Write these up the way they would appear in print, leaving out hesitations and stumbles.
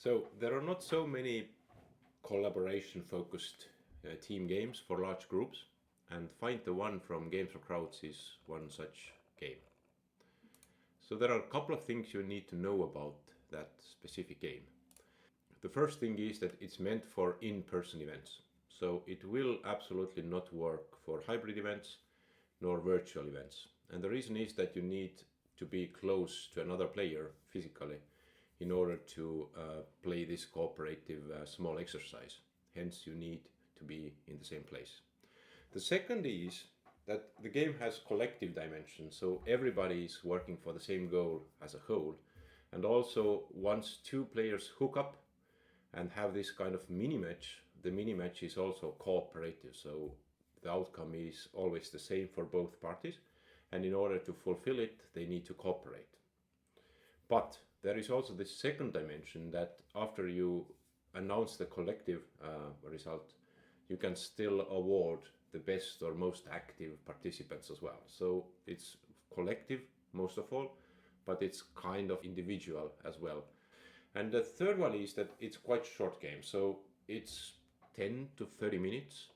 So there are not so many collaboration focused team games for large groups, and Find the One from Games for Crowds is one such game. So there are a couple of things you need to know about that specific game. The first thing is that it's meant for in-person events. So it will absolutely not work for hybrid events nor virtual events. And the reason is that you need to be close to another player physically in order to play this cooperative small exercise. Hence, you need to be in the same place. The second is that the game has collective dimension, so everybody is working for the same goal as a whole. And also, once two players hook up and have this kind of mini match, the mini match is also cooperative, so the outcome is always the same for both parties. And in order to fulfill it, they need to cooperate. But there is also this second dimension that after you announce the collective result, you can still award the best or most active participants as well. So it's collective most of all, but it's kind of individual as well. And the third one is that it's quite short game. So it's 10 to 30 minutes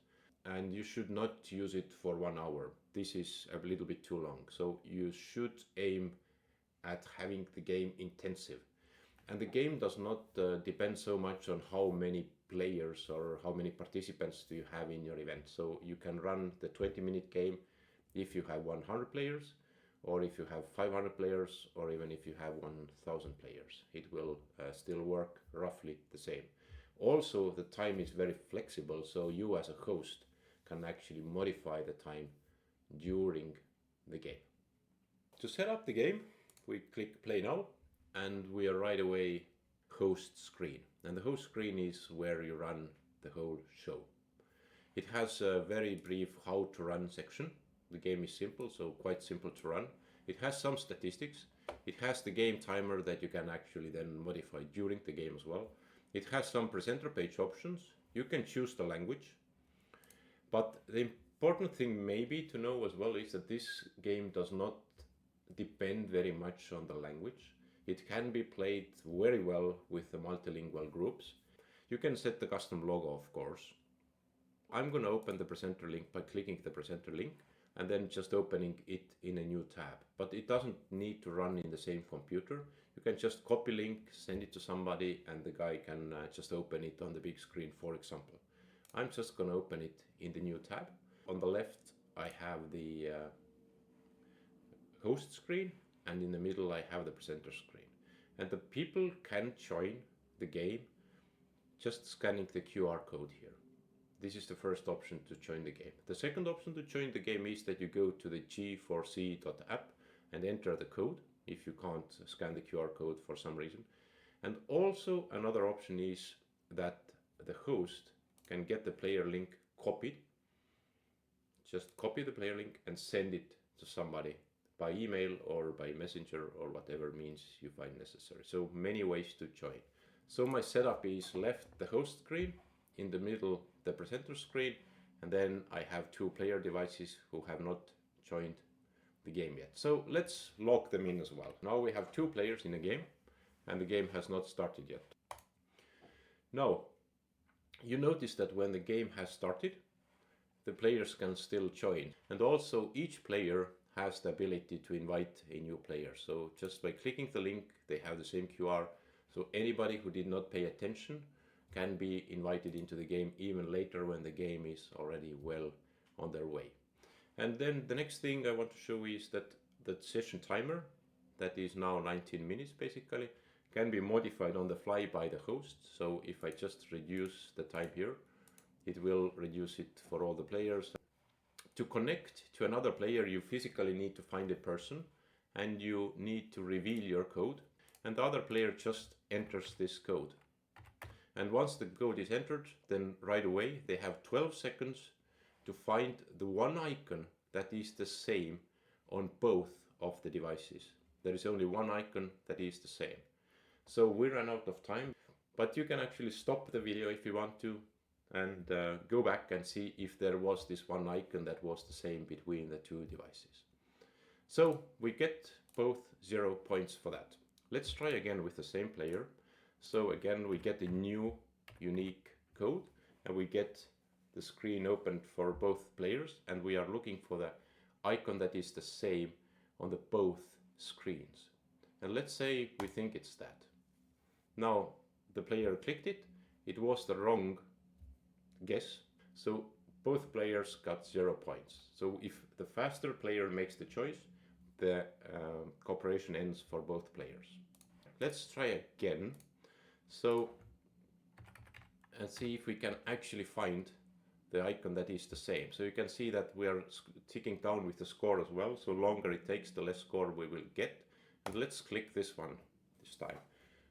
and you should not use it for 1 hour. This is a little bit too long. So you should aim at having the game intensive. And the game does not depend so much on how many players or how many participants do you have in your event. So you can run the 20-minute game if you have 100 players, or if you have 500 players, or even if you have 1,000 players. It will still work roughly the same. Also, the time is very flexible, so you as a host can actually modify the time during the game. To set up the game, we click play now, and we are right away host screen. And the host screen is where you run the whole show. It has a very brief how to run section. The game is simple, so quite simple to run. It has some statistics. It has the game timer that you can actually then modify during the game as well. It has some presenter page options. You can choose the language. But the important thing maybe to know as well is that this game does not depend very much on the language. It can be played very well with the multilingual groups. You can set the custom logo, of course. I'm going to open the presenter link by clicking the presenter link and then just opening it in a new tab. But it doesn't need to run in the same computer. You can just copy link, send it to somebody, and the guy can just open it on the big screen, for example. I'm just going to open it in the new tab. On the left, I have the host screen, and in the middle I have the presenter screen. And the people can join the game just scanning the QR code here. This is the first option to join the game. The second option to join the game is that you go to the g4c.app and enter the code if you can't scan the QR code for some reason. And also another option is that the host can get the player link copied. Just copy the player link and send it to somebody by email or by messenger or whatever means you find necessary. So many ways to join. So my setup is left the host screen, in the middle the presenter screen, and then I have two player devices who have not joined the game yet. So let's log them in as well. Now we have two players in a game and the game has not started yet. Now you notice that when the game has started, the players can still join, and also each player has the ability to invite a new player. So just by clicking the link, they have the same QR. So anybody who did not pay attention can be invited into the game even later when the game is already well on their way. And then the next thing I want to show is that the session timer, that is now 19 minutes basically, can be modified on the fly by the host. So if I just reduce the time here, it will reduce it for all the players. To connect to another player, you physically need to find a person and you need to reveal your code, and the other player just enters this code. And once the code is entered, then right away they have 12 seconds to find the one icon that is the same on both of the devices. There is only one icon that is the same. So we ran out of time, but you can actually stop the video if you want to and go back and see if there was this one icon that was the same between the two devices. So we get both 0 points for that. Let's try again with the same player. So again, we get a new unique code, and we get the screen opened for both players, and we are looking for the icon that is the same on the both screens. And let's say we think it's that. Now the player clicked it, it was the wrong guess, so both players got 0 points. So if the faster player makes the choice, the cooperation ends for both players. Let's try again. So, and see if we can actually find the icon that is the same. So you can see that we are ticking down with the score as well. So longer it takes, the less score we will get. And let's click this one this time.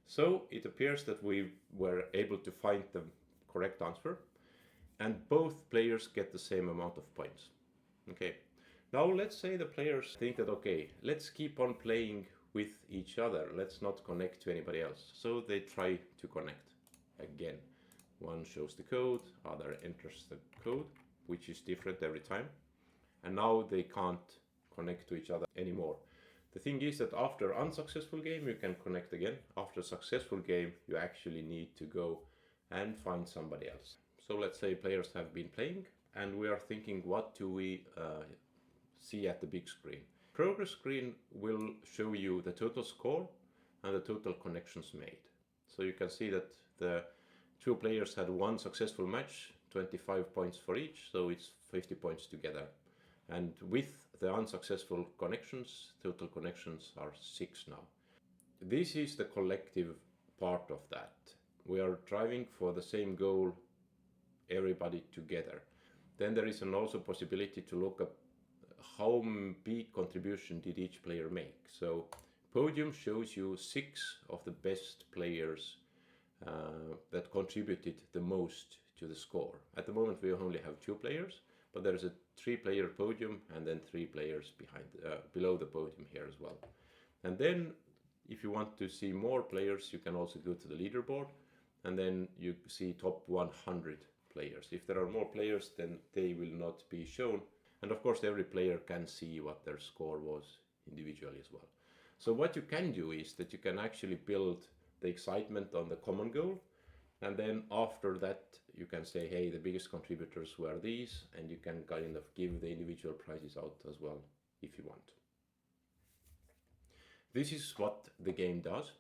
So it appears that we were able to find the correct answer, and both players get the same amount of points. Okay. Now let's say the players think that, okay, let's keep on playing with each other. Let's not connect to anybody else. So they try to connect again. One shows the code, other enters the code, which is different every time. And now they can't connect to each other anymore. The thing is that after unsuccessful game, you can connect again. After successful game, you actually need to go and find somebody else. So let's say players have been playing, and we are thinking, what do we see at the big screen? Progress screen will show you the total score and the total connections made. So you can see that the two players had one successful match, 25 points for each, so it's 50 points together. And with the unsuccessful connections, total connections are 6 now. This is the collective part of that. We are driving for the same goal, everybody together. Then there is an also possibility to look at how big contribution did each player make. So podium shows you 6 of the best players that contributed the most to the score. At the moment we only have 2 players, but there is a 3-player podium and then 3 players below the podium here as well. And then if you want to see more players, you can also go to the leaderboard, and then you see top 100 players. If there are more players, then they will not be shown. And of course every player can see what their score was individually as well. So what you can do is that you can actually build the excitement on the common goal, and then after that you can say, hey, the biggest contributors were these, and you can kind of give the individual prizes out as well if you want. This is what the game does.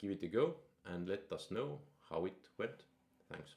Give it a go and let us know how it went. Thanks.